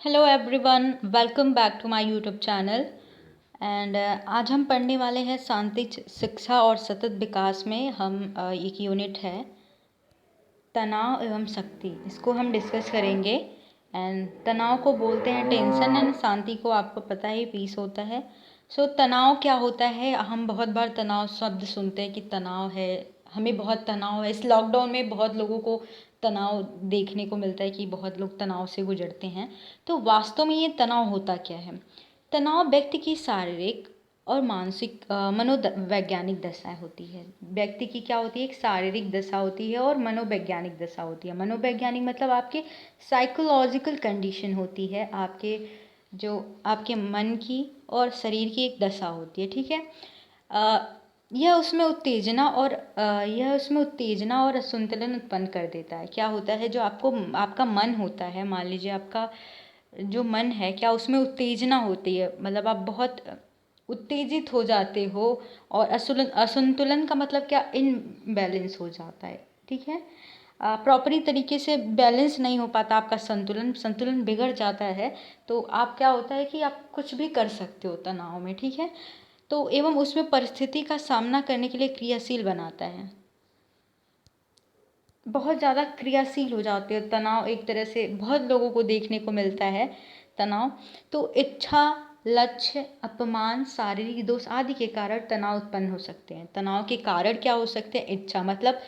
Hello everyone, welcome back to my YouTube channel. आज हम पढ़ने वाले हैं शांति शिक्षा और सतत विकास में हम एक यूनिट है तनाव एवं शक्ति, इसको हम डिस्कस करेंगे। तनाव को बोलते हैं टेंशन, एंड शांति को आपको पता ही पीस होता है। तनाव क्या होता है? हम बहुत बार तनाव शब्द सुनते हैं कि तनाव है, हमें बहुत तनाव है। इस लॉकडाउन में बहुत लोगों को तनाव देखने को मिलता है कि बहुत लोग तनाव से गुजरते हैं। तो वास्तव में ये तनाव होता क्या है? तनाव व्यक्ति की शारीरिक और मानसिक मनोवैज्ञानिक दशाएं होती है। व्यक्ति की क्या होती है? एक शारीरिक दशा होती है और मनोवैज्ञानिक दशा होती है। मनोवैज्ञानिक मतलब आपके साइकोलॉजिकल कंडीशन होती है, आपके जो आपके मन की और शरीर की एक दशा होती है। ठीक है। यह उसमें उत्तेजना और असंतुलन उत्पन्न कर देता है। क्या होता है? जो आपका मन होता है, मान लीजिए आपका जो मन है, क्या उसमें उत्तेजना होती है, मतलब आप बहुत उत्तेजित हो जाते हो। और असंतुलन का मतलब क्या? इनबैलेंस हो जाता है। ठीक है। प्रॉपरी तरीके से बैलेंस नहीं हो पाता आपका संतुलन बिगड़ जाता है। तो आप क्या होता है कि आप कुछ भी कर सकते हो तनाव में। ठीक है। तो एवं उसमें परिस्थिति का सामना करने के लिए क्रियाशील बनाता है। बहुत ज़्यादा क्रियाशील हो जाते हो। तनाव एक तरह से बहुत लोगों को देखने को मिलता है तनाव। तो इच्छा, लक्ष्य, अपमान, शारीरिक दोष आदि के कारण तनाव उत्पन्न हो सकते हैं। तनाव के कारण क्या हो सकते हैं? इच्छा मतलब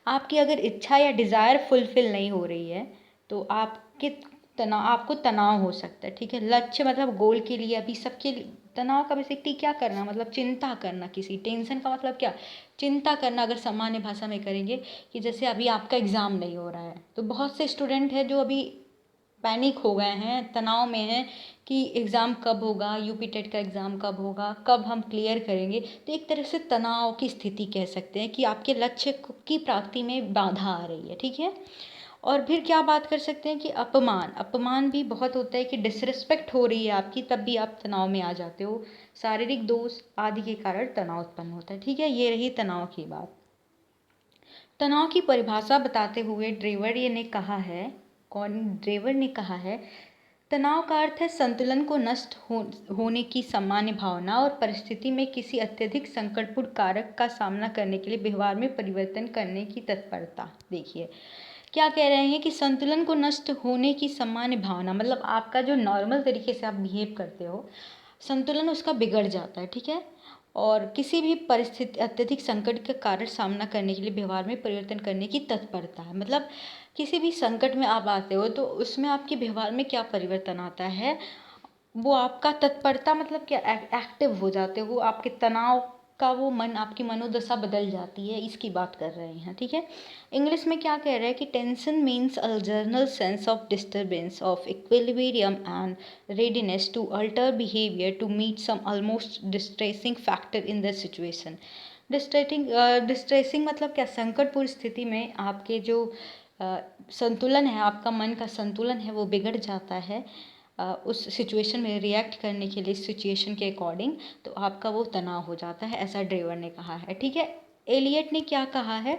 आपकी अगर इच्छा या डिज़ायर फुलफिल नहीं हो रही है तो आपको तनाव हो सकता है। ठीक है। लक्ष्य मतलब गोल के लिए अभी सबके तनाव का बेसिकली क्या करना मतलब चिंता करना। किसी टेंशन का मतलब क्या? चिंता करना। अगर सामान्य भाषा में करेंगे कि जैसे अभी आपका एग्ज़ाम नहीं हो रहा है तो बहुत से स्टूडेंट हैं जो अभी पैनिक हो गए हैं, तनाव में हैं कि एग्ज़ाम कब होगा, यूपी टेट का एग्ज़ाम कब होगा, कब हम क्लियर करेंगे। तो एक तरह से तनाव की स्थिति कह सकते हैं कि आपके लक्ष्य की प्राप्ति में बाधा आ रही है। ठीक है। और फिर क्या बात कर सकते हैं कि अपमान भी बहुत होता है कि डिसरिस्पेक्ट हो रही है आपकी, तब भी आप तनाव में आ जाते हो। शारीरिक दोष आदि के कारण तनाव उत्पन्न होता है। ठीक है। ये रही तनाव की बात। तनाव की परिभाषा बताते हुए ड्रेवर ने कहा है, तनाव का अर्थ है संतुलन को होने की सामान्य भावना और परिस्थिति में किसी अत्यधिक संकटपूर्ण कारक का सामना करने के लिए व्यवहार में परिवर्तन करने की तत्परता। देखिए क्या कह रहे हैं कि संतुलन को नष्ट होने की सामान्य भावना मतलब आपका जो नॉर्मल तरीके से आप बिहेव करते हो, संतुलन उसका बिगड़ जाता है। ठीक है। और किसी भी परिस्थिति अत्यधिक संकट का कारण सामना करने के लिए व्यवहार में परिवर्तन करने की तत्परता है। मतलब किसी भी संकट में आप आते हो तो उसमें आपके व्यवहार में क्या परिवर्तन आता है? वो आपका तत्परता मतलब क्या? एक्टिव हो जाते हो। आपके तनाव का वो मन, आपकी मनोदशा बदल जाती है, इसकी बात कर रहे हैं। ठीक है। इंग्लिश में क्या कह रहे हैं कि tension means a general sense of disturbance of equilibrium and readiness to alter behavior to meet some almost distressing factor in the situation। Distressing मतलब क्या? संकटपूर्ण स्थिति में आपके जो संतुलन है, आपका मन का संतुलन है, वो बिगड़ जाता है। उस सिचुएशन में रिएक्ट करने के लिए सिचुएशन के अकॉर्डिंग, तो आपका वो तनाव हो जाता है, ऐसा ड्रेवर ने कहा है। ठीक है। एलियट ने क्या कहा है?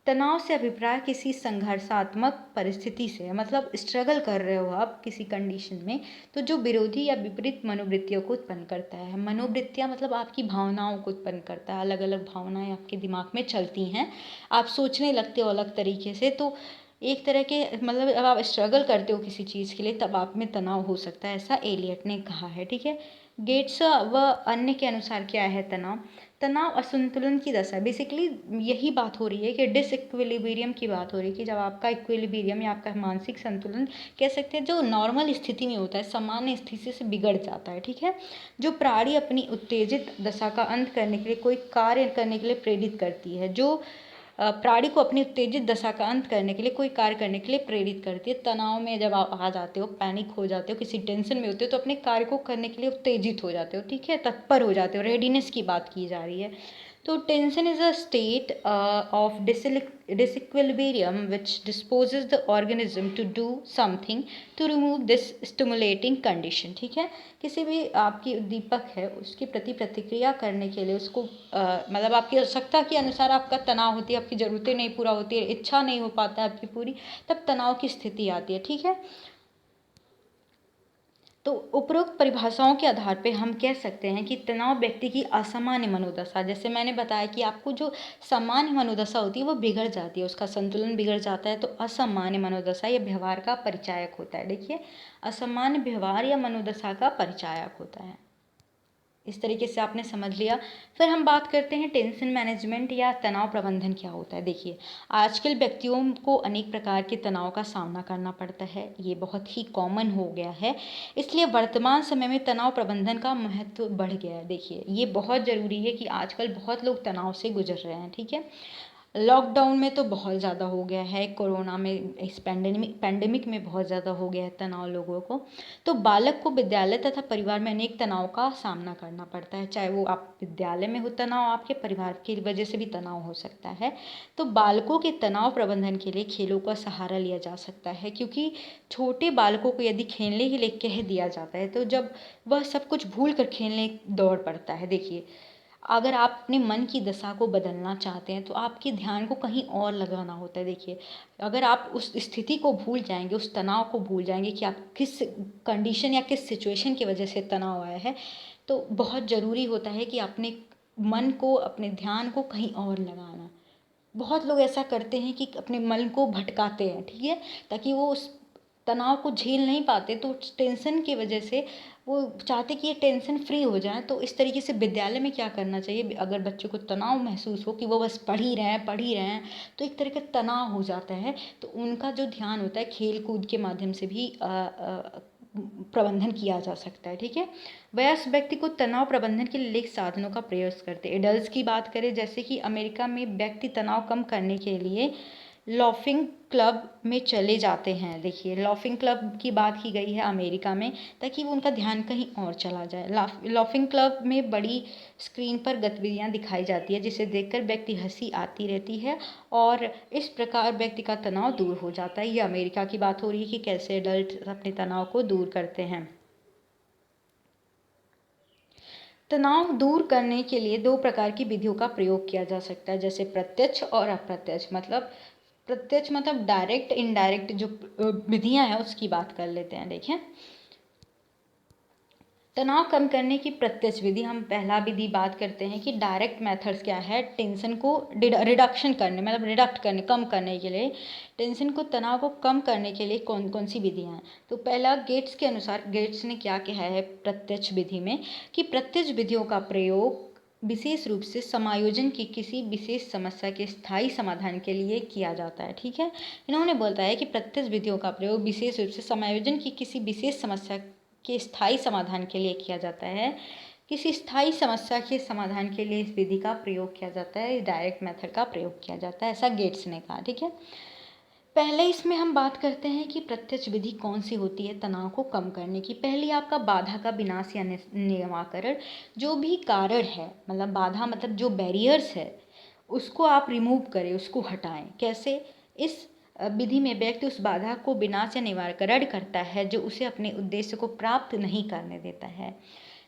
तनाव से अभिप्राय किसी संघर्षात्मक परिस्थिति से है, मतलब स्ट्रगल कर रहे हो आप किसी कंडीशन में, तो जो विरोधी या विपरीत मनोवृत्तियों को उत्पन्न करता है। मनोवृत्तियाँ मतलब आपकी भावनाओं को उत्पन्न करता है। अलग अलग भावनाएं आपके दिमाग में चलती हैं, आप सोचने लगते हो अलग तरीके से। तो एक तरह के मतलब अब आप स्ट्रगल करते हो किसी चीज़ के लिए, तब आप में तनाव हो सकता है, ऐसा एलियट ने कहा है। ठीक है। गेट्स व अन्य के अनुसार क्या है तनाव? तनाव असंतुलन की दशा। बेसिकली यही बात हो रही है कि डिसइक्विलिब्रियम की बात हो रही है कि जब आपका इक्विलिब्रियम या आपका मानसिक संतुलन कह सकते हैं जो नॉर्मल स्थिति में होता है, सामान्य स्थिति से बिगड़ जाता है। ठीक है। जो प्राणी अपनी उत्तेजित दशा का अंत करने के लिए कोई कार्य करने के लिए प्रेरित करती है, जो प्राणी को अपनी उत्तेजित दशा का अंत करने के लिए कोई कार्य करने के लिए प्रेरित करती है। तनाव में जब आप आ जाते हो, पैनिक हो जाते हो, किसी टेंशन में होते हो, तो अपने कार्य को करने के लिए उत्तेजित हो जाते हो। ठीक है। तत्पर हो जाते हो, रेडीनेस की बात की जा रही है। तो tension is a state of disequilibrium which disposes the organism to do something to remove this stimulating condition। ठीक है। किसी भी आपकी उद्दीपक है उसके प्रति प्रतिक्रिया करने के लिए उसको मतलब आपकी आवश्यकता के अनुसार आपका तनाव होती है, आपकी ज़रूरतें नहीं पूरा होती है, इच्छा नहीं हो पाता है आपकी पूरी, तब तनाव की स्थिति आती है। ठीक है। तो उपरोक्त परिभाषाओं के आधार पे हम कह सकते हैं कि तनाव व्यक्ति की असामान्य मनोदशा, जैसे मैंने बताया कि आपको जो सामान्य मनोदशा होती है वो बिगड़ जाती है, उसका संतुलन बिगड़ जाता है, तो असामान्य मनोदशा या व्यवहार का परिचायक होता है। देखिए, असामान्य व्यवहार या मनोदशा का परिचायक होता है। इस तरीके से आपने समझ लिया। फिर हम बात करते हैं टेंशन मैनेजमेंट या तनाव प्रबंधन क्या होता है। देखिए, आजकल व्यक्तियों को अनेक प्रकार के तनाव का सामना करना पड़ता है, ये बहुत ही कॉमन हो गया है, इसलिए वर्तमान समय में तनाव प्रबंधन का महत्व बढ़ गया है। देखिए, ये बहुत ज़रूरी है कि आजकल बहुत लोग तनाव से गुजर रहे हैं, ठीक है। लॉकडाउन में तो बहुत ज़्यादा हो गया है, कोरोना में, इस पैंडेमिक में बहुत ज़्यादा हो गया है तनाव लोगों को। तो बालक को विद्यालय तथा परिवार में अनेक तनाव का सामना करना पड़ता है, चाहे वो आप विद्यालय में हो तनाव, आपके परिवार की वजह से भी तनाव हो सकता है। तो बालकों के तनाव प्रबंधन के लिए खेलों का सहारा लिया जा सकता है, क्योंकि छोटे बालकों को यदि खेलने के लिए कह दिया जाता है तो जब वह सब कुछ भूल कर खेलने दौड़ पड़ता है। देखिए, अगर आप अपने मन की दशा को बदलना चाहते हैं तो आपके ध्यान को कहीं और लगाना होता है। देखिए, अगर आप उस स्थिति को भूल जाएंगे, उस तनाव को भूल जाएंगे कि आप किस कंडीशन या किस सिचुएशन की वजह से तनाव आया है, तो बहुत ज़रूरी होता है कि अपने मन को, अपने ध्यान को कहीं और लगाना। बहुत लोग ऐसा करते हैं कि अपने मन को भटकाते हैं, ठीक है, ताकि वो उस तनाव को झेल नहीं पाते, तो टेंशन की वजह से वो चाहते कि ये टेंशन फ्री हो जाए। तो इस तरीके से विद्यालय में क्या करना चाहिए, अगर बच्चों को तनाव महसूस हो कि वो बस पढ़ ही रहे हैं, तो एक तरह का तनाव हो जाता है, तो उनका जो ध्यान होता है खेल कूद के माध्यम से भी प्रबंधन किया जा सकता है, ठीक है। वयस्क व्यक्ति को तनाव प्रबंधन के लिए साधनों का प्रयास करते हैं। एडल्ट्स की बात करें, जैसे कि अमेरिका में व्यक्ति तनाव कम करने के लिए लॉफिंग क्लब में चले जाते हैं। देखिए, लॉफिंग क्लब की बात की गई है अमेरिका में, ताकि वो उनका ध्यान कहीं और चला जाए। लॉफिंग क्लब में बड़ी स्क्रीन पर गतिविधियाँ दिखाई जाती है, जिसे देखकर व्यक्ति हंसी आती रहती है और इस प्रकार व्यक्ति का तनाव दूर हो जाता है। ये अमेरिका की बात हो रही है कि कैसे एडल्ट अपने तनाव को दूर करते हैं। तनाव दूर करने के लिए 2 प्रकार की विधियों का प्रयोग किया जा सकता है, जैसे प्रत्यक्ष और अप्रत्यक्ष। मतलब प्रत्यक्ष मतलब डायरेक्ट, इनडायरेक्ट जो विधियां हैं उसकी बात कर लेते हैं। देखें, तनाव कम करने की प्रत्यक्ष विधि, हम पहला विधि बात करते हैं कि डायरेक्ट मेथड्स क्या है टेंशन को रिडक्शन करने, मतलब रिडक्ट करने, कम करने के लिए, टेंशन को, तनाव को कम करने के लिए कौन कौन सी विधियां हैं। तो पहला, गेट्स के अनुसार, गेट्स ने क्या कहा है प्रत्यक्ष विधि में, कि प्रत्यक्ष विधियों का प्रयोग विशेष रूप से समायोजन की किसी विशेष समस्या के स्थायी समाधान के लिए किया जाता है, ठीक है। इन्होंने बोलता है कि प्रत्यक्ष विधियों का प्रयोग विशेष रूप से समायोजन की किसी विशेष समस्या के स्थायी समाधान के लिए किया जाता है। किसी स्थायी समस्या के समाधान के लिए इस विधि का प्रयोग किया जाता है, इस डायरेक्ट मेथड का प्रयोग किया जाता है, ऐसा गेट्स ने कहा, ठीक है। पहले इसमें हम बात करते हैं कि प्रत्यक्ष विधि कौन सी होती है तनाव को कम करने की। पहली, आपका बाधा का विनाश या निराकरण। जो भी कारण है, मतलब बाधा मतलब जो बैरियर्स है, उसको आप रिमूव करें, उसको हटाएं। कैसे? इस विधि में व्यक्ति उस बाधा को विनाश या निवारण करता है जो उसे अपने उद्देश्य को प्राप्त नहीं करने देता है।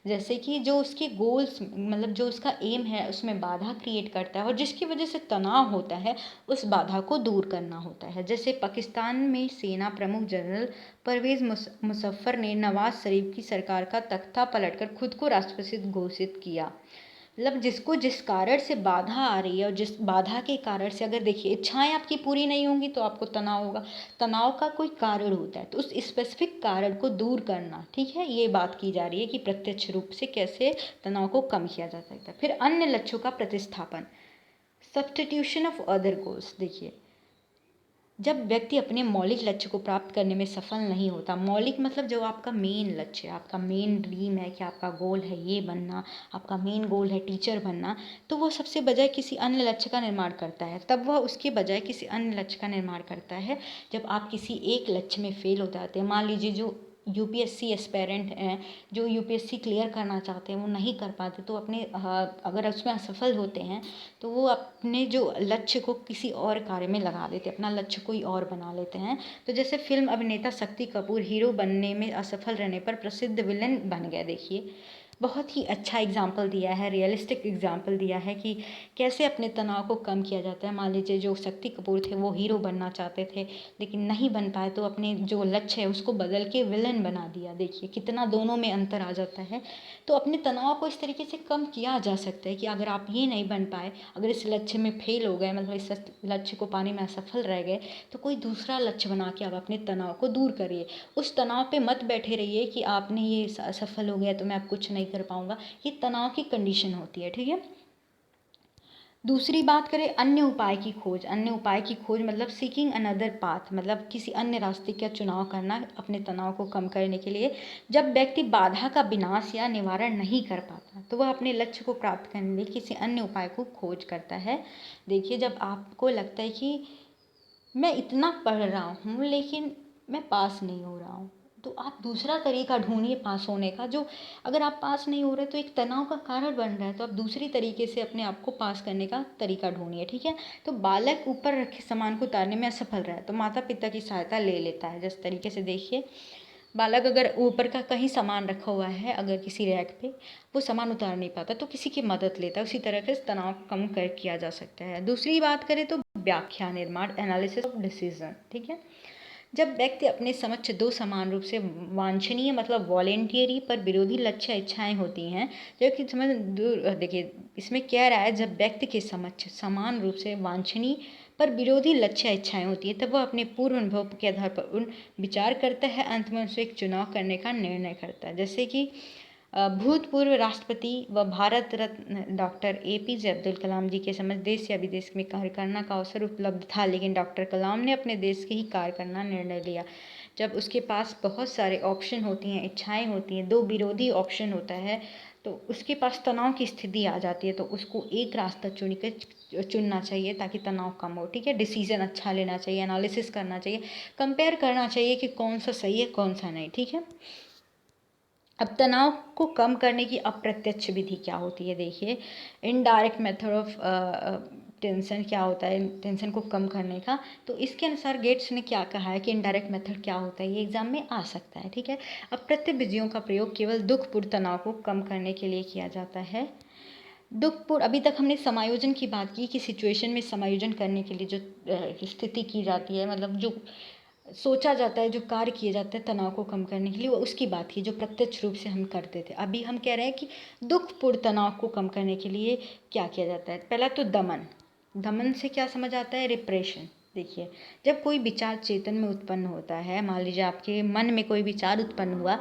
जैसे कि जो उसके गोल्स, मतलब जो उसका एम है, उसमें बाधा क्रिएट करता है और जिसकी वजह से तनाव होता है, उस बाधा को दूर करना होता है। जैसे पाकिस्तान में सेना प्रमुख जनरल परवेज़ मुशर्रफ ने नवाज शरीफ की सरकार का तख्ता पलटकर खुद को राष्ट्रपति घोषित किया। मतलब जिसको जिस कारण से बाधा आ रही है और जिस बाधा के कारण से, अगर देखिए इच्छाएं आपकी पूरी नहीं होंगी तो आपको तनाव होगा। तनाव का कोई कारण होता है, तो उस स्पेसिफिक कारण को दूर करना, ठीक है, ये बात की जा रही है कि प्रत्यक्ष रूप से कैसे तनाव को कम किया जा सकता है। फिर अन्य लक्ष्यों का प्रतिस्थापन, सब्स्टिट्यूशन ऑफ अदर गोल्स। देखिए, जब व्यक्ति अपने मौलिक लक्ष्य को प्राप्त करने में सफल नहीं होता, मौलिक मतलब जो आपका मेन लक्ष्य है, आपका मेन ड्रीम है कि आपका गोल है ये बनना, आपका मेन गोल है टीचर बनना, तो वो सबसे बजाय किसी अन्य लक्ष्य का निर्माण करता है। तब वह उसके बजाय किसी अन्य लक्ष्य का निर्माण करता है। जब आप किसी एक लक्ष्य में फेल हो जाते हैं, मान लीजिए जो यूपीएससी एस्पेरेंट हैं, जो यूपीएससी क्लियर करना चाहते हैं, वो नहीं कर पाते, तो अपने अगर उसमें असफल होते हैं तो वो अपने जो लक्ष्य को किसी और कार्य में लगा देते हैं, अपना लक्ष्य कोई और बना लेते हैं। तो जैसे फिल्म अभिनेता शक्ति कपूर हीरो बनने में असफल रहने पर प्रसिद्ध विलन बन गए। देखिए, बहुत ही अच्छा एग्जाम्पल दिया है, रियलिस्टिक एग्जाम्पल दिया है कि कैसे अपने तनाव को कम किया जाता है। मान लीजिए जो शक्ति कपूर थे वो हीरो बनना चाहते थे लेकिन नहीं बन पाए, तो अपने जो लक्ष्य है उसको बदल के विलन बना दिया। देखिए कितना दोनों में अंतर आ जाता है। तो अपने तनाव को इस तरीके से कम किया जा सकता है कि अगर आप ये नहीं बन पाए, अगर इस लक्ष्य में फेल हो गए, मतलब इस लक्ष्य को पाने में असफल रह गए, तो कोई दूसरा लक्ष्य बना के आप अपने तनाव को दूर करिए। उस तनाव पे मत बैठे रहिए कि आपने ये असफल हो गया तो मैं अब कुछ नहीं कर पाऊंगा। ये तनाव की कंडीशन होती है, ठीक है। दूसरी बात करें अन्य उपाय की खोज। अन्य उपाय की खोज मतलब सीकिंग अनदर पाथ, मतलब किसी अन्य रास्ते का चुनाव करना अपने तनाव को कम करने के लिए। जब व्यक्ति बाधा का विनाश या निवारण नहीं कर पाता तो वह अपने लक्ष्य को प्राप्त करने के लिए किसी अन्य उपाय को खोज करता है। देखिए जब आपको लगता है कि मैं इतना पढ़ रहा हूँ लेकिन मैं पास नहीं हो रहा हूँ, तो आप दूसरा तरीका ढूंढिए पास होने का। जो अगर आप पास नहीं हो रहे तो एक तनाव का कारण बन रहा है, तो आप दूसरी तरीके से अपने आप को पास करने का तरीका ढूंढिए, ठीक है। तो बालक ऊपर रखे सामान को उतारने में असफल रहा है तो माता पिता की सहायता ले लेता है। जिस तरीके से देखिए बालक अगर ऊपर का कहीं सामान रखा हुआ है, अगर किसी रैक पे वो सामान उतार नहीं पाता तो किसी की मदद लेता है। उसी तरह से तनाव कम कर किया जा सकता है। दूसरी बात करें तो व्याख्या निर्माण, एनालिसिस ऑफ डिसीजन, ठीक है। जब व्यक्ति अपने समक्ष दो समान रूप से वांछनीय मतलब वॉलेंटियरी पर विरोधी लक्ष्य इच्छाएं होती हैं, जबकि समझ दूर देखिए इसमें कह रहा है जब व्यक्ति के समक्ष समान रूप से वांछनीय पर विरोधी लक्ष्य इच्छाएं होती है तब वह अपने पूर्व अनुभव के आधार पर उन विचार करता है, अंत में उनसे एक चुनाव करने का निर्णय करता है। जैसे कि भूतपूर्व राष्ट्रपति व भारत रत्न डॉक्टर APJ अब्दुल कलाम जी के समझ देश या विदेश में कार्य करने का अवसर उपलब्ध था, लेकिन डॉक्टर कलाम ने अपने देश के ही कार्य करना निर्णय लिया। जब उसके पास बहुत सारे ऑप्शन होती हैं, इच्छाएं होती हैं, दो विरोधी ऑप्शन होता है, तो उसके पास तनाव की स्थिति आ जाती है, तो उसको एक रास्ता चुनना चाहिए ताकि तनाव कम हो, ठीक है। डिसीजन अच्छा लेना चाहिए, एनालिसिस करना चाहिए, कंपेयर करना चाहिए कि कौन सा सही है कौन सा नहीं, ठीक है। अब तनाव को कम करने की अप्रत्यक्ष विधि क्या होती है, देखिए इनडायरेक्ट मेथड ऑफ टेंशन क्या होता है, टेंशन को कम करने का। तो इसके अनुसार गेट्स ने क्या कहा है कि इनडायरेक्ट मेथड क्या होता है, ये एग्जाम में आ सकता है, ठीक है। अप्रत्यक्ष विधियों का प्रयोग केवल दुखपूर्ण तनाव को कम करने के लिए किया जाता है। दुखपूर्ण, अभी तक हमने समायोजन की बात की कि सिचुएशन में समायोजन करने के लिए जो स्थिति की जाती है, मतलब जो सोचा जाता है, जो कार्य किए जाते हैं तनाव को कम करने के लिए, वो उसकी बात की जो प्रत्यक्ष रूप से हम करते थे। अभी हम कह रहे हैं कि दुखपूर्ण तनाव को कम करने के लिए क्या किया जाता है। पहला तो दमन। दमन से क्या समझ आता है, रिप्रेशन। देखिए जब कोई विचार चेतन में उत्पन्न होता है, मान लीजिए आपके मन में कोई विचार उत्पन्न हुआ,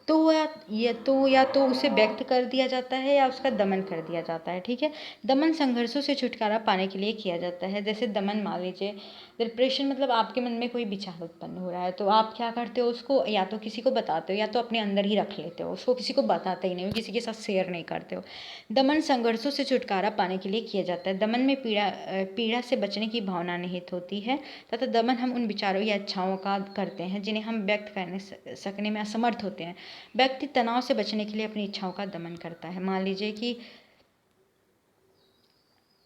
तो या तो उसे व्यक्त कर दिया जाता है या उसका दमन कर दिया जाता है, ठीक है। दमन संघर्षों से छुटकारा पाने के लिए किया जाता है। जैसे दमन, मान लीजिए डिप्रेशन मतलब आपके मन में कोई विचार उत्पन्न हो रहा है, तो आप क्या करते हो, उसको या तो किसी को बताते हो या तो अपने अंदर ही रख लेते हो, उसको किसी को बताते ही नहीं हो, किसी के साथ शेयर नहीं करते हो। दमन संघर्षों से छुटकारा पाने के लिए किया जाता है। दमन में पीड़ा से बचने की भावना निहित होती है तथा दमन हम उन विचारों या इच्छाओं का करते हैं जिन्हें हम व्यक्त करने सकने में असमर्थ होते हैं। व्यक्ति तनाव से बचने के लिए अपनी इच्छाओं का दमन करता है। मान लीजिए कि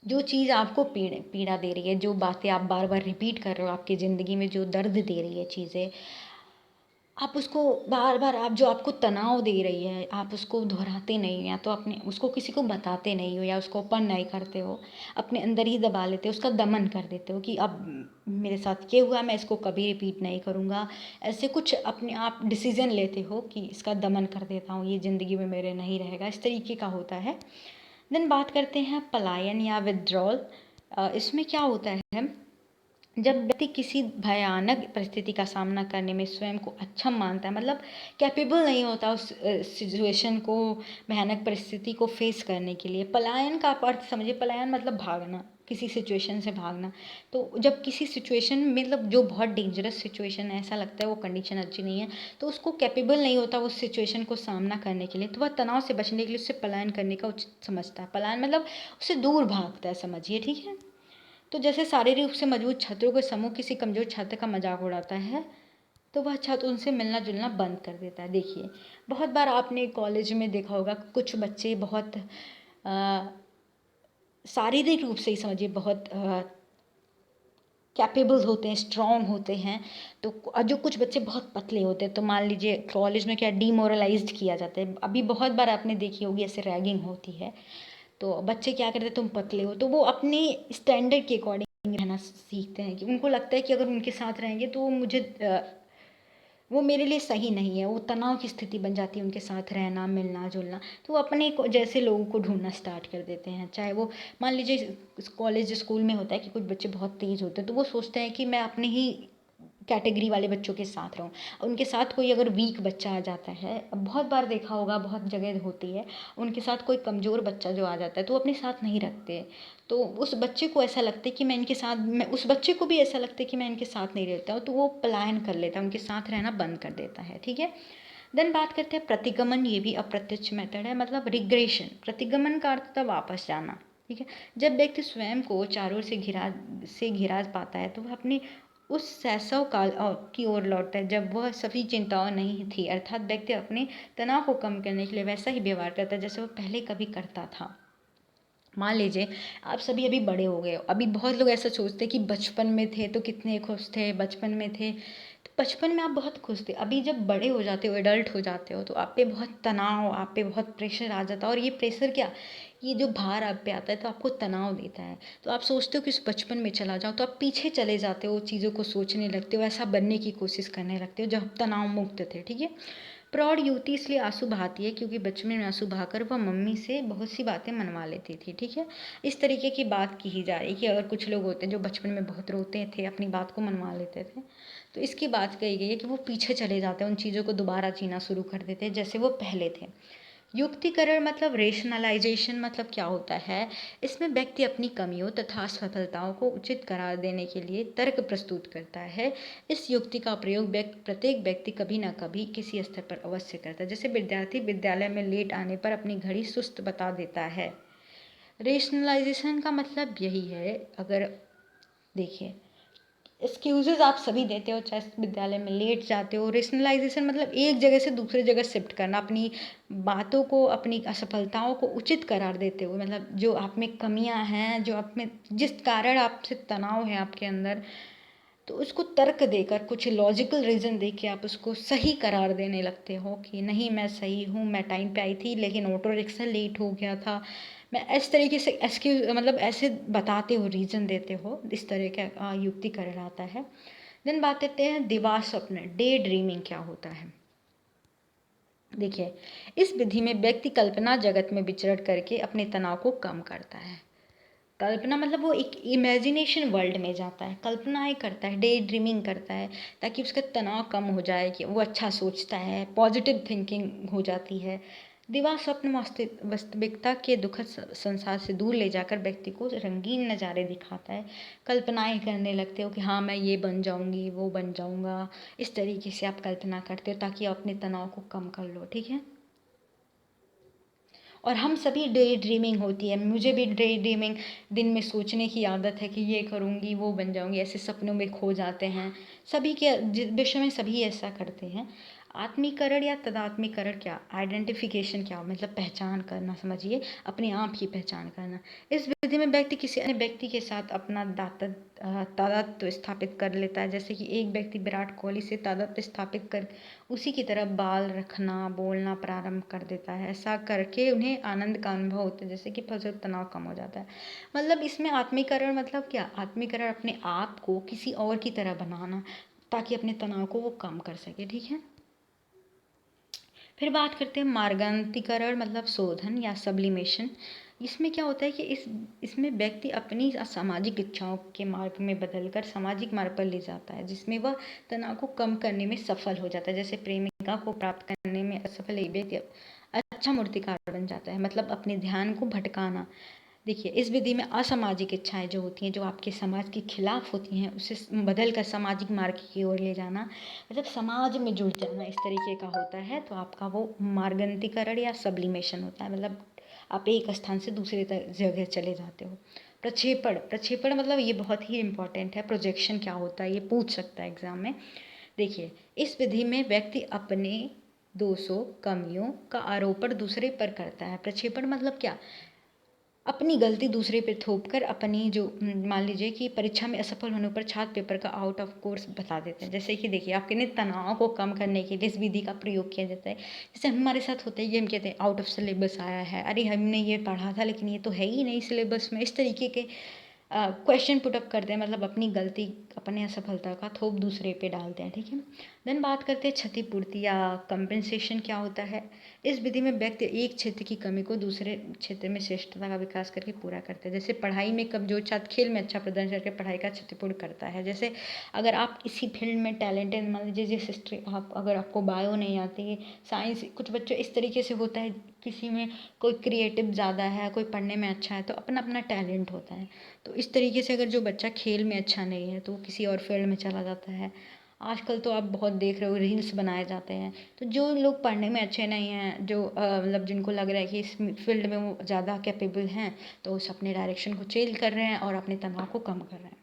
जो चीज़ आपको पीड़ा दे रही है, जो बातें आप बार बार रिपीट कर रहे हो आपकी ज़िंदगी में, जो दर्द दे रही है चीज़ें, आप उसको बार बार, आप जो आपको तनाव दे रही है आप उसको दोहराते नहीं हो, या तो अपने उसको किसी को बताते नहीं हो, या उसको ओपन नहीं करते हो, अपने अंदर ही दबा लेते हो, उसका दमन कर देते हो कि अब मेरे साथ ये हुआ, मैं इसको कभी रिपीट नहीं करूँगा। ऐसे कुछ अपने आप डिसीजन लेते हो कि इसका दमन कर देता हूँ, ये ज़िंदगी में मेरे नहीं रहेगा, इस तरीके का होता है। देन बात करते हैं पलायन या विड्रॉल। इसमें क्या होता है, जब व्यक्ति किसी भयानक परिस्थिति का सामना करने में स्वयं को अक्षम मानता है, मतलब कैपेबल नहीं होता उस सिचुएशन को, भयानक परिस्थिति को फेस करने के लिए। पलायन का आप अर्थ समझिए, पलायन मतलब भागना, किसी सिचुएशन से भागना। तो जब किसी सिचुएशन में, मतलब जो बहुत डेंजरस सिचुएशन है, ऐसा लगता है वो कंडीशन अच्छी नहीं है, तो उसको कैपेबल नहीं होता उस सिचुएशन को सामना करने के लिए, तो वह तनाव से बचने के लिए उससे पलायन करने का उचित समझता है। पलायन मतलब उससे दूर भागता है, समझिए, ठीक है। तो जैसे शारीरिक रूप से मजबूत छात्रों के समूह किसी कमजोर छात्र का मजाक उड़ाता है, तो वह छात्र उनसे मिलना जुलना बंद कर देता है। देखिए बहुत बार आपने कॉलेज में देखा होगा कुछ बच्चे बहुत शारीरिक रूप से ही समझिए बहुत कैपेबल होते हैं, स्ट्रॉन्ग होते हैं। तो जो कुछ बच्चे बहुत पतले होते हैं, तो मान लीजिए कॉलेज में क्या डीमोरलाइज्ड किया जाता है। अभी बहुत बार आपने देखी होगी ऐसे रैगिंग होती है, तो बच्चे क्या करते हैं, तुम पतले हो, तो वो अपने स्टैंडर्ड के अकॉर्डिंग रहना सीखते हैं, कि उनको लगता है कि अगर उनके साथ रहेंगे तो वो मेरे लिए सही नहीं है। वो तनाव की स्थिति बन जाती है उनके साथ रहना, मिलना जुलना। तो वो अपने जैसे लोगों को ढूंढना स्टार्ट कर देते हैं। चाहे वो मान लीजिए कॉलेज स्कूल में होता है कि कुछ बच्चे बहुत तेज़ होते हैं, तो वो सोचते हैं कि मैं अपने ही कैटेगरी वाले बच्चों के साथ रहूँ। उनके साथ कोई अगर वीक बच्चा आ जाता है, अब बहुत बार देखा होगा, बहुत जगह होती है, उनके साथ कोई कमज़ोर बच्चा जो आ जाता है तो वो अपने साथ नहीं रखते। तो उस बच्चे को ऐसा लगता है कि मैं इनके साथ, मैं उस बच्चे को भी ऐसा लगता है कि मैं इनके साथ नहीं रहता हूँ, तो वो पलायन कर लेता है, उनके साथ रहना बंद कर देता है। ठीक है। देन बात करते हैं प्रतिगमन। ये भी अप्रत्यक्ष मेथड है, मतलब रिग्रेशन। प्रतिगमन का अर्थ था वापस जाना। ठीक है। जब व्यक्ति स्वयं को चारों ओर से घिरा पाता है, तो वह अपने उस शैशव काल की ओर लौटता है जब वह सभी चिंताओं नहीं थी। अर्थात व्यक्ति अपने तनाव को कम करने के लिए वैसा ही व्यवहार करता है जैसे वो पहले कभी करता था। मान लीजिए आप सभी अभी बड़े हो गए हो। अभी बहुत लोग ऐसा सोचते हैं कि बचपन में थे तो कितने खुश थे, बचपन में थे तो बचपन में आप बहुत खुश थे। अभी जब बड़े हो जाते हो, एडल्ट हो जाते हो, तो आप पे बहुत तनाव, आप पे बहुत प्रेशर आ जाता है। और ये प्रेशर क्या, ये जो भार आप पे आता है तो आपको तनाव देता है। तो आप सोचते हो कि उस बचपन में चला जाओ, तो आप पीछे चले जाते हो, चीज़ों को सोचने लगते हो, ऐसा बनने की कोशिश करने लगते हो जब तनाव मुक्त थे। ठीक है। प्रौढ़ युवती इसलिए आंसू बहाती है क्योंकि बचपन में आंसू बहाकर वह मम्मी से बहुत सी बातें मनवा लेती थी। ठीक है। इस तरीके की बात की ही जा रही है कि अगर कुछ लोग होते हैं जो बचपन में बहुत रोते थे, अपनी बात को मनवा लेते थे, तो इसकी बात कही गई है कि वो पीछे चले जाते हैं, उन चीज़ों को दोबारा जीना शुरू कर देते हैं जैसे वो पहले थे। युक्तिकरण मतलब रेशनलाइजेशन मतलब क्या होता है, इसमें व्यक्ति अपनी कमियों तथा असफलताओं को उचित करार देने के लिए तर्क प्रस्तुत करता है। इस युक्ति का प्रयोग प्रत्येक व्यक्ति कभी ना कभी किसी स्तर पर अवश्य करता है। जैसे विद्यार्थी विद्यालय में लेट आने पर अपनी घड़ी सुस्त बता देता है। रेशनलाइजेशन का मतलब यही है। अगर देखिए, एक्सक्यूजेज आप सभी देते हो, चाहे विद्यालय में लेट जाते हो। रेशनलाइजेशन मतलब एक जगह से दूसरी जगह शिफ्ट करना, अपनी बातों को, अपनी असफलताओं को उचित करार देते हो। मतलब जो आप में कमियां हैं, जो आप में जिस कारण आपसे तनाव है आपके अंदर, तो उसको तर्क देकर, कुछ लॉजिकल रीज़न दे के आप उसको सही करार देने लगते हो कि नहीं मैं सही हूँ, मैं टाइम पे आई थी लेकिन ऑटो रिक्शा लेट हो गया था। मैं इस तरीके से एक्सक्यूज मतलब ऐसे बताते हो, रीज़न देते हो, इस तरह का युक्तिकरण आता है। देन बात करते हैं दिवा स्वप्न, डे ड्रीमिंग क्या होता है। देखिए, इस विधि में व्यक्ति कल्पना जगत में विचरण करके अपने तनाव को कम करता है। कल्पना मतलब वो एक इमेजिनेशन वर्ल्ड में जाता है, कल्पनाएं करता है, डे ड्रीमिंग करता है, ताकि उसका तनाव कम हो जाए, कि वो अच्छा सोचता है, पॉजिटिव थिंकिंग हो जाती है। दिवा स्वप्न वास्तविकता के दुखद संसार से दूर ले जाकर व्यक्ति को रंगीन नज़ारे दिखाता है। कल्पनाएं करने लगते हो कि हाँ मैं ये बन जाऊंगी, वो बन जाऊंगा। इस तरीके से आप कल्पना करते हो ताकि आप अपने तनाव को कम कर लो। ठीक है। और हम सभी डे ड्रीमिंग होती है, मुझे भी डे ड्रीमिंग, दिन में सोचने की आदत है कि ये करूँगी, वो बन जाऊँगी, ऐसे सपनों में खो जाते हैं। सभी के विश्व में सभी ऐसा करते हैं। आत्मीकरण या तदात्मीकरण क्या, आइडेंटिफिकेशन क्या, मतलब पहचान करना, समझिए अपने आप की पहचान करना। इस विधि में व्यक्ति किसी अन्य व्यक्ति के साथ अपना तादात्म्य स्थापित कर लेता है। जैसे कि एक व्यक्ति विराट कोहली से तादात्म्य स्थापित कर उसी की तरह बाल रखना, बोलना प्रारंभ कर देता है। ऐसा करके उन्हें आनंद का अनुभव होता है, जैसे कि फसल तनाव कम हो जाता है। मतलब इसमें आत्मीकरण मतलब क्या, आत्मीकरण अपने आप को किसी और की तरह बनाना ताकि अपने तनाव को वो कम कर सके। ठीक है। फिर बात करते हैं मार्गान्तीकरण मतलब शोधन या सब्लिमेशन। इसमें क्या होता है कि इसमें व्यक्ति अपनी सामाजिक इच्छाओं के मार्ग में बदलकर सामाजिक मार्ग पर ले जाता है, जिसमें वह तनाव को कम करने में सफल हो जाता है। जैसे प्रेमिका को प्राप्त करने में असफल एक व्यक्ति अच्छा मूर्तिकार बन जाता है, मतलब अपने ध्यान को भटकाना। देखिए, इस विधि में असामाजिक इच्छाएं जो होती हैं, जो आपके समाज के खिलाफ होती हैं, उसे बदल कर सामाजिक मार्ग की ओर ले जाना, मतलब समाज में जुड़ जाना, इस तरीके का होता है। तो आपका वो मार्गान्तीकरण या सब्लिमेशन होता है, मतलब आप एक स्थान से दूसरे जगह चले जाते हो। प्रक्षेपण, प्रक्षेपण मतलब ये बहुत ही इंपॉर्टेंट है। प्रोजेक्शन क्या होता है, ये पूछ सकता है एग्जाम में। देखिए, इस विधि में व्यक्ति अपने दोषों, कमियों का आरोपण दूसरे पर करता है। प्रक्षेपण मतलब क्या, अपनी गलती दूसरे पे थोप कर अपनी जो मान लीजिए कि परीक्षा में असफल होने पर छात्र पेपर का आउट ऑफ कोर्स बता देते हैं। जैसे कि देखिए, आप कितने तनाव को कम करने के लिए इस विधि का प्रयोग किया जाता है। जैसे हमारे साथ होता है कि हम कहते हैं आउट ऑफ सिलेबस आया है, अरे हमने ये पढ़ा था लेकिन ये तो है ही नहीं सिलेबस में। इस तरीके के क्वेश्चन पुट अप करते हैं, मतलब अपनी गलती, अपने असफलता का थोप दूसरे पे डालते हैं, ठीक है। देन बात करते हैं क्षतिपूर्ति या कंपेंसेशन क्या होता है। इस विधि में व्यक्ति एक क्षेत्र की कमी को दूसरे क्षेत्र में श्रेष्ठता का विकास करके पूरा करते हैं। जैसे पढ़ाई में कब जो छात्र खेल में अच्छा प्रदर्शन करके पढ़ाई का क्षतिपूर्ण करता है। जैसे अगर आप किसी फील्ड में टैलेंटेड, मान लीजिए जिस हिस्ट्री आप, अगर आपको बायो नहीं आती, साइंस, कुछ बच्चे इस तरीके से होता है, किसी में कोई क्रिएटिव ज़्यादा है, कोई पढ़ने में अच्छा है, तो अपना अपना टैलेंट होता है। तो इस तरीके से अगर जो बच्चा खेल में अच्छा नहीं है तो वो किसी और फील्ड में चला जाता है। आजकल तो आप बहुत देख रहे हो रील्स बनाए जाते हैं। तो जो लोग पढ़ने में अच्छे नहीं हैं, जो मतलब जिनको लग रहा है कि इस फील्ड में वो ज़्यादा कैपेबल हैं, तो उस अपने डायरेक्शन को चेंज कर रहे हैं और अपने तनाव को कम कर रहे हैं।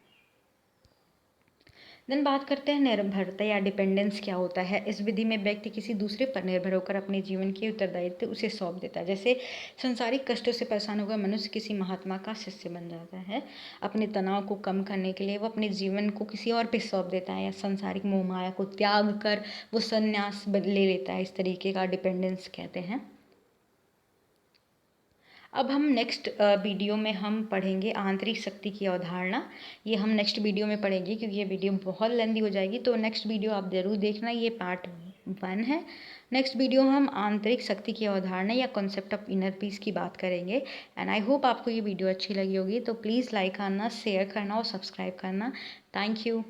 देन बात करते हैं निर्भरता या डिपेंडेंस क्या होता है। इस विधि में व्यक्ति किसी दूसरे पर निर्भर होकर अपने जीवन के उत्तरदायित्व उसे सौंप देता है। जैसे सांसारिक कष्टों से परेशान होकर मनुष्य किसी महात्मा का शिष्य बन जाता है। अपने तनाव को कम करने के लिए वो अपने जीवन को किसी और पे सौंप देता है, या सांसारिक मोह माया को त्याग कर वो संन्यास ले लेता है। इस तरीके का डिपेंडेंस कहते हैं। अब हम नेक्स्ट वीडियो में हम पढ़ेंगे आंतरिक शक्ति की अवधारणा। ये हम नेक्स्ट वीडियो में पढ़ेंगे क्योंकि ये वीडियो बहुत लेंदी हो जाएगी, तो नेक्स्ट वीडियो आप ज़रूर देखना। ये पार्ट 1 है। नेक्स्ट वीडियो हम आंतरिक शक्ति की अवधारणा या कॉन्सेप्ट ऑफ इनर पीस की बात करेंगे। एंड आई होप आपको ये वीडियो अच्छी लगी होगी, तो प्लीज़ लाइक करना, शेयर करना और सब्सक्राइब करना। Thank you.